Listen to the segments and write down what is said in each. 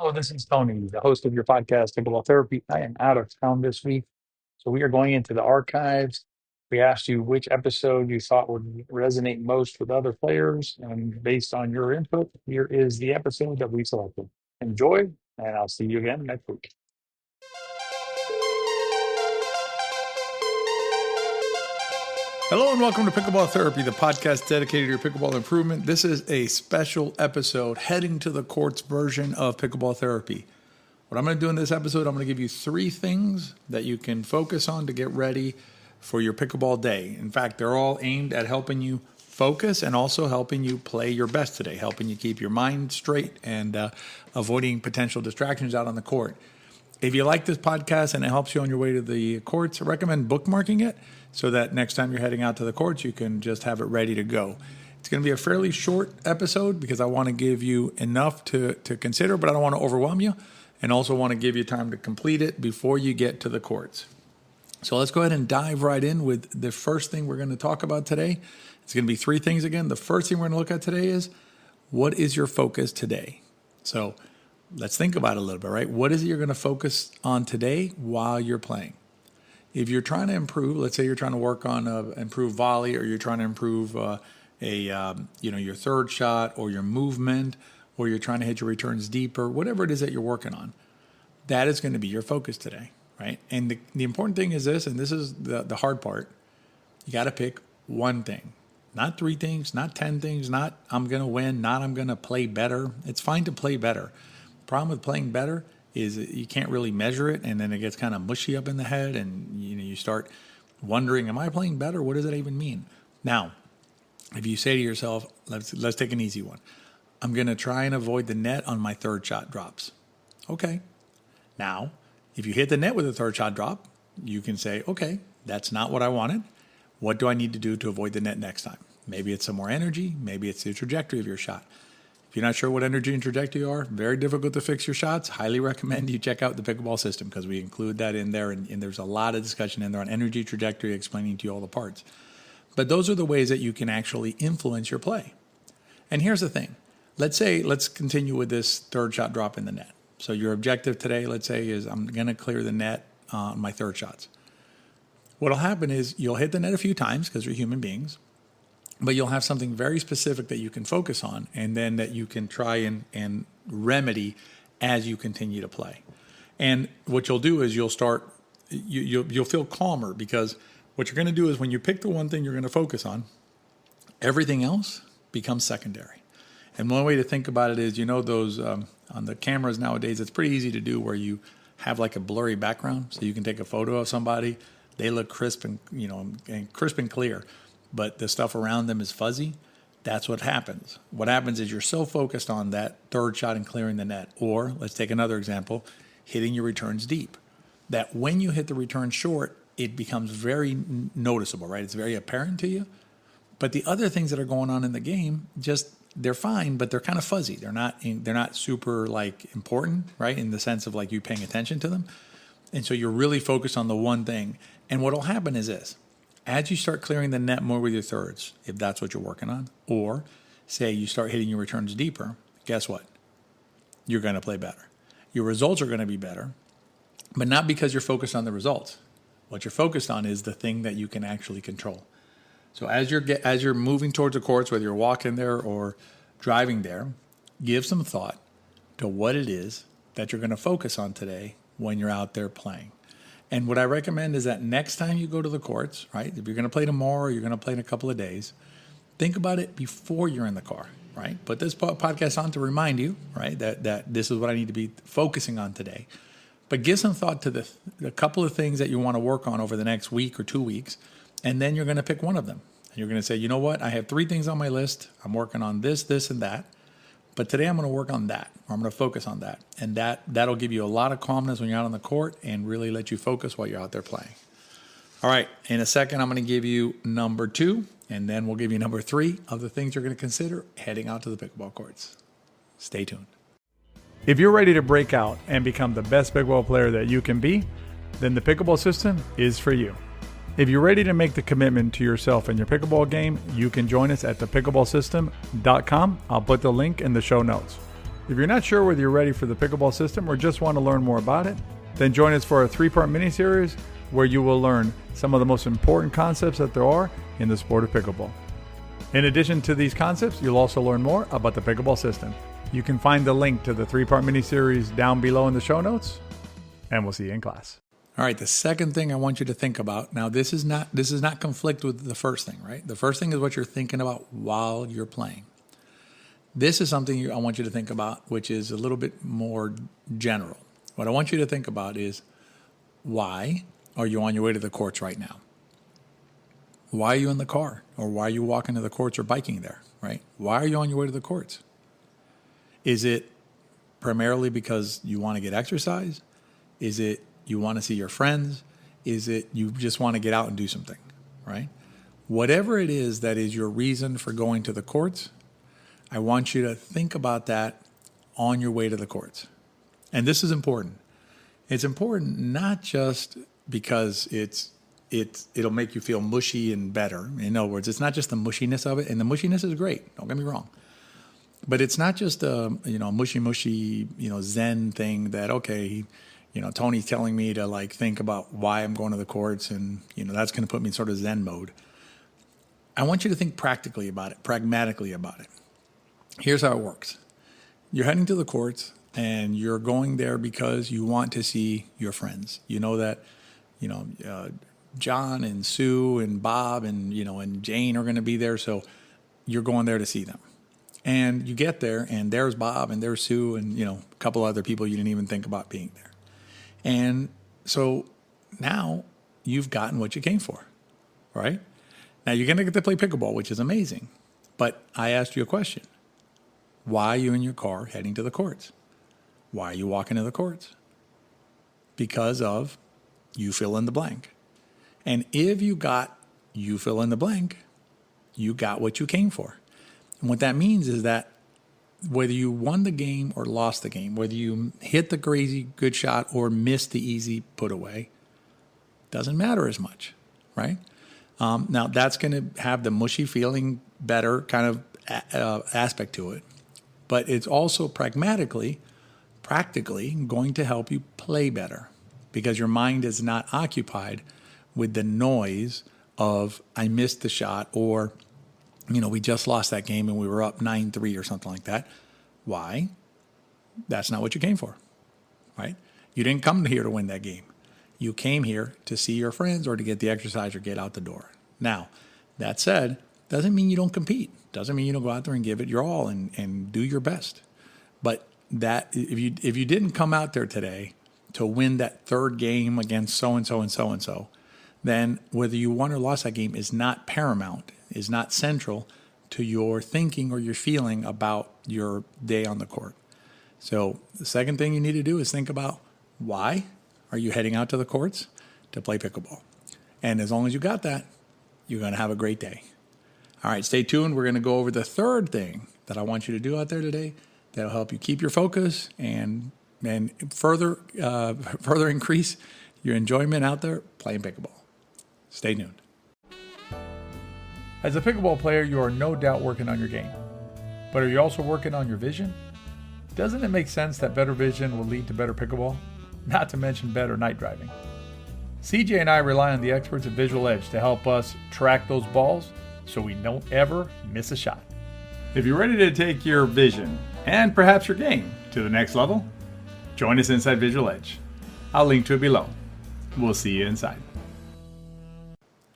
Hello, this is Tony, the host of your podcast, Pickleball Therapy. I am out of town this week, so we are going into the archives. We asked you which episode you thought would resonate most with other players, and based on your input, here is the episode that we selected. Enjoy, and I'll see you again next week. Hello and welcome to Pickleball Therapy, the podcast dedicated to your pickleball improvement. This is a special episode, heading to the courts version of Pickleball Therapy. What I'm going to do in this episode, I'm going to give you 3 things that you can focus on to get ready for your pickleball day. In fact, they're all aimed at helping you focus and also helping you play your best today, helping you keep your mind straight and avoiding potential distractions out on the court. If you like this podcast and it helps you on your way to the courts, I recommend bookmarking it so that next time you're heading out to the courts, you can just have it ready to go. It's going to be a fairly short episode because I want to give you enough to consider, but I don't want to overwhelm you, and also want to give you time to complete it before you get to the courts. So let's go ahead and dive right in with the first thing we're going to talk about today. It's going to be 3 things again. The first thing we're going to look at today is, what is your focus today? So let's think about it a little bit, right? What is it you're going to focus on today while you're playing? If you're trying to improve, let's say you're trying to work on improve volley, or you're trying to improve your third shot or your movement, or you're trying to hit your returns deeper, whatever it is that you're working on, that is going to be your focus today, right? And the important thing is this, and this is the hard part, you got to pick one thing. Not 3 things, not 10 things, not I'm going to win, not I'm going to play better. It's fine to play better. The problem with playing better is you can't really measure it, and then it gets kind of mushy up in the head, and you start wondering, am I playing better? What does that even mean? Now, if you say to yourself, let's take an easy one. I'm going to try and avoid the net on my third shot drops. Okay. Now, if you hit the net with a third shot drop, you can say, okay, that's not what I wanted. What do I need to do to avoid the net next time? Maybe it's some more energy. Maybe it's the trajectory of your shot. If you're not sure what energy and trajectory are, very difficult to fix your shots, highly recommend you check out the pickleball system, because we include that in there, and there's a lot of discussion in there on energy, trajectory, explaining to you all the parts. But those are the ways that you can actually influence your play. And here's the thing. Let's continue with this third shot drop in the net. So your objective today, let's say, is I'm going to clear the net on my third shots. What'll happen is you'll hit the net a few times because we're human beings, but you'll have something very specific that you can focus on, and then that you can try and remedy as you continue to play. And what you'll do is you'll feel calmer, because what you're going to do is, when you pick the one thing you're going to focus on, everything else becomes secondary. And one way to think about it is, those on the cameras nowadays, it's pretty easy to do, where you have like a blurry background, so you can take a photo of somebody, they look crisp and crisp and clear, but the stuff around them is fuzzy. That's what happens. What happens is you're so focused on that third shot and clearing the net, or let's take another example, hitting your returns deep, that when you hit the return short, it becomes very noticeable, right? It's very apparent to you. But the other things that are going on in the game, they're fine, but they're kind of fuzzy. They're not super important, right? In the sense of you paying attention to them. And so you're really focused on the one thing. And what'll happen is this. As you start clearing the net more with your thirds, if that's what you're working on, or say you start hitting your returns deeper, guess what? You're going to play better. Your results are going to be better, but not because you're focused on the results. What you're focused on is the thing that you can actually control. So as you're moving towards the courts, whether you're walking there or driving there, give some thought to what it is that you're going to focus on today when you're out there playing. And what I recommend is that next time you go to the courts, right, if you're going to play tomorrow or you're going to play in a couple of days, think about it before you're in the car, right? Put this podcast on to remind you, right, that this is what I need to be focusing on today. But give some thought to the couple of things that you want to work on over the next week or 2 weeks, and then you're going to pick one of them. And you're going to say, you know what, I have 3 things on my list. I'm working on this, and that. But today I'm going to work on that, or I'm going to focus on that. And that'll give you a lot of calmness when you're out on the court, and really let you focus while you're out there playing. All right, in a second, I'm going to give you number 2, and then we'll give you number 3 of the things you're going to consider heading out to the pickleball courts. Stay tuned. If you're ready to break out and become the best pickleball player that you can be, then the pickleball system is for you. If you're ready to make the commitment to yourself and your pickleball game, you can join us at thepickleballsystem.com. I'll put the link in the show notes. If you're not sure whether you're ready for the pickleball system or just want to learn more about it, then join us for a 3-part mini-series where you will learn some of the most important concepts that there are in the sport of pickleball. In addition to these concepts, you'll also learn more about the pickleball system. You can find the link to the 3-part mini-series down below in the show notes, and we'll see you in class. All right, the second thing I want you to think about, now this is not conflict with the first thing, right? The first thing is what you're thinking about while you're playing. This is something I want you to think about, which is a little bit more general. What I want you to think about is, why are you on your way to the courts right now? Why are you in the car? Or why are you walking to the courts or biking there, right? Why are you on your way to the courts? Is it primarily because you want to get exercise? Is it you want to see your friends? Is it you just want to get out and do something, right? Whatever it is that is your reason for going to the courts, I want you to think about that on your way to the courts. And this is important. It's important not just because it'll make you feel mushy and better. In other words, it's not just the mushiness of it, and the mushiness is great. Don't get me wrong, but it's not just a mushy Zen thing that Tony's telling me to like think about why I'm going to the courts, and that's going to put me in sort of Zen mode. I want you to think practically about it, pragmatically about it. Here's how it works. You're heading to the courts and you're going there because you want to see your friends. You know that, John and Sue and Bob and Jane are going to be there. So you're going there to see them. And you get there and there's Bob and there's Sue and, a couple other people you didn't even think about being there. And so now you've gotten what you came for, right? Now you're going to get to play pickleball, which is amazing. But I asked you a question. Why are you in your car heading to the courts? Why are you walking to the courts? Because of you fill in the blank. And if you fill in the blank, you got what you came for. And what that means is that whether you won the game or lost the game, whether you hit the crazy good shot or missed the easy put away, doesn't matter as much, right? Now, that's going to have the mushy feeling better kind of aspect to it. But it's also practically going to help you play better because your mind is not occupied with the noise of I missed the shot or, we just lost that game and we were up 9-3 or something like that. Why? That's not what you came for, right? You didn't come here to win that game. You came here to see your friends or to get the exercise or get out the door. Now, that said, doesn't mean you don't compete. Doesn't mean you don't go out there and give it your all and do your best. But that if you didn't come out there today to win that third game against so-and-so and so-and-so, then whether you won or lost that game is not paramount, is not central to your thinking or your feeling about your day on the court. So the second thing you need to do is think about why are you heading out to the courts to play pickleball? And as long as you got that, you're going to have a great day. All right, stay tuned. We're going to go over the third thing that I want you to do out there today that'll help you keep your focus and further increase your enjoyment out there playing pickleball. Stay tuned. As a pickleball player, you are no doubt working on your game. But are you also working on your vision? Doesn't it make sense that better vision will lead to better pickleball? Not to mention better night driving. CJ and I rely on the experts at Visual Edge to help us track those balls so we don't ever miss a shot. If you're ready to take your vision and perhaps your game to the next level, join us inside Visual Edge. I'll link to it below. We'll see you inside.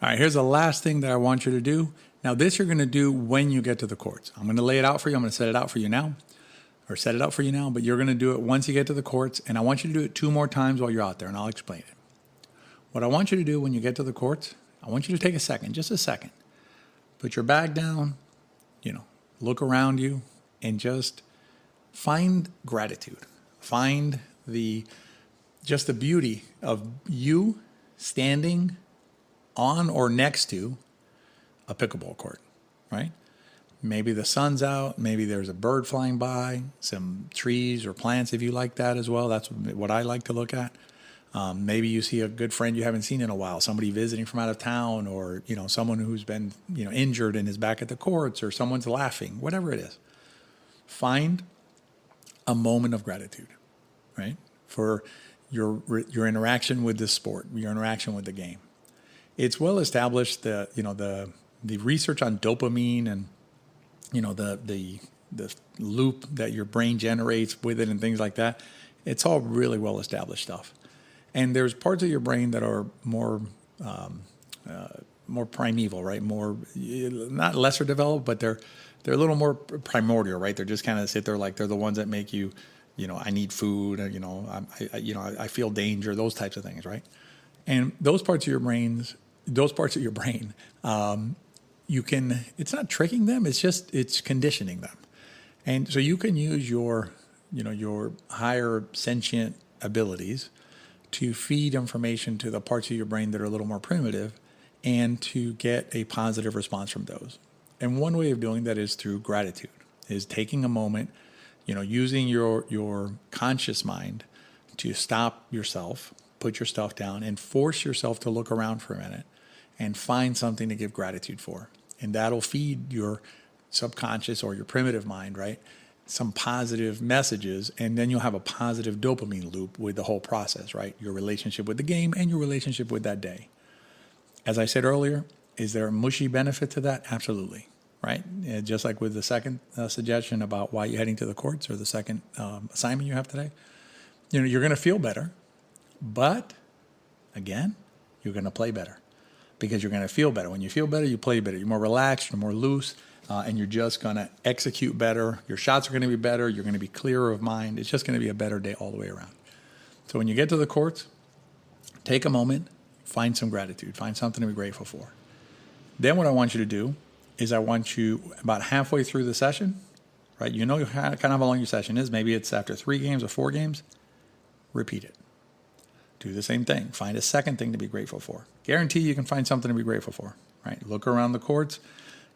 All right, here's the last thing that I want you to do. Now, this you're going to do when you get to the courts. I'm going to lay it out for you. I'm going to set it out for you now, but you're going to do it once you get to the courts, and I want you to do it 2 more times while you're out there, and I'll explain it. What I want you to do when you get to the courts, I want you to take a second, just a second. Put your bag down, look around you, and just find gratitude. Find the beauty of you standing on or next to a pickleball court, right? Maybe the sun's out, maybe there's a bird flying by, some trees or plants if you like that as well. That's what I like to look at. Maybe you see a good friend you haven't seen in a while, somebody visiting from out of town, or someone who's been injured and is back at the courts, or someone's laughing, whatever it is. Find a moment of gratitude, right? For your interaction with this sport, your interaction with the game. It's well established that, the research on dopamine and, the loop that your brain generates with it and things like that. It's all really well established stuff. And there's parts of your brain that are more primeval, right? More, not lesser developed, but they're a little more primordial, right? They're just kind of sit there like they're the ones that make you, I need food, I feel danger, those types of things, right? And those parts of your brain, it's not tricking them, it's conditioning them. And so you can use your higher sentient abilities to feed information to the parts of your brain that are a little more primitive and to get a positive response from those. And one way of doing that is through gratitude, is taking a moment, using your conscious mind to stop yourself, put your stuff down, and force yourself to look around for a minute and find something to give gratitude for. And that'll feed your subconscious or your primitive mind, right, some positive messages, and then you'll have a positive dopamine loop with the whole process, right? Your relationship with the game and your relationship with that day. As I said earlier, is there a mushy benefit to that? Absolutely, right? Just like with the second suggestion about why you're heading to the courts, or the second assignment you have today, you're going to feel better, but again, you're going to play better because you're going to feel better. When you feel better, you play better. You're more relaxed, you're more loose, and you're just going to execute better. Your shots are going to be better. You're going to be clearer of mind. It's just going to be a better day all the way around. So when you get to the courts, take a moment, find some gratitude, find something to be grateful for. Then what I want you to do is I want you about halfway through the session, right? You know kind of how long your session is. Maybe it's after 3 games or 4 games. Repeat it. Do the same thing. Find a second thing to be grateful for. Guarantee you can find something to be grateful for, right? Look around the courts.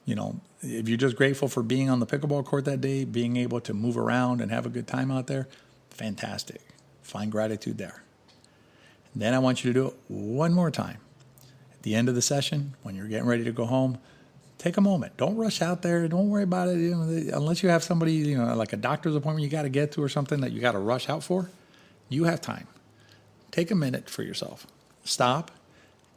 If you're just grateful for being on the pickleball court that day, being able to move around and have a good time out there, fantastic. Find gratitude there. Then I want you to do it one more time. At the end of the session, when you're getting ready to go home, take a moment. Don't rush out there. Don't worry about it. Unless you have somebody, like a doctor's appointment you got to get to or something that you got to rush out for, you have time. Take a minute for yourself. Stop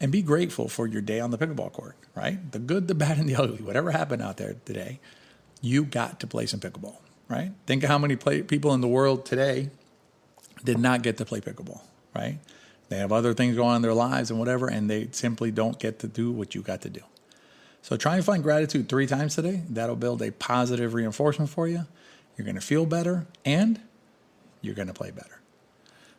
and be grateful for your day on the pickleball court, right? The good, the bad, and the ugly. Whatever happened out there today, you got to play some pickleball, right? Think of how many people in the world today did not get to play pickleball, right? They have other things going on in their lives and whatever, and they simply don't get to do what you got to do. So try and find gratitude 3 times today. That'll build a positive reinforcement for you. You're going to feel better, and you're going to play better.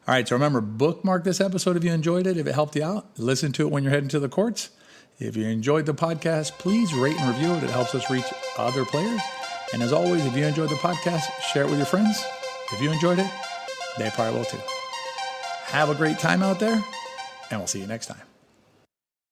All right, so remember, bookmark this episode if you enjoyed it, if it helped you out. Listen to it when you're heading to the courts. If you enjoyed the podcast, please rate and review it. It helps us reach other players. And as always, if you enjoyed the podcast, share it with your friends. If you enjoyed it, they probably will too. Have a great time out there, and we'll see you next time.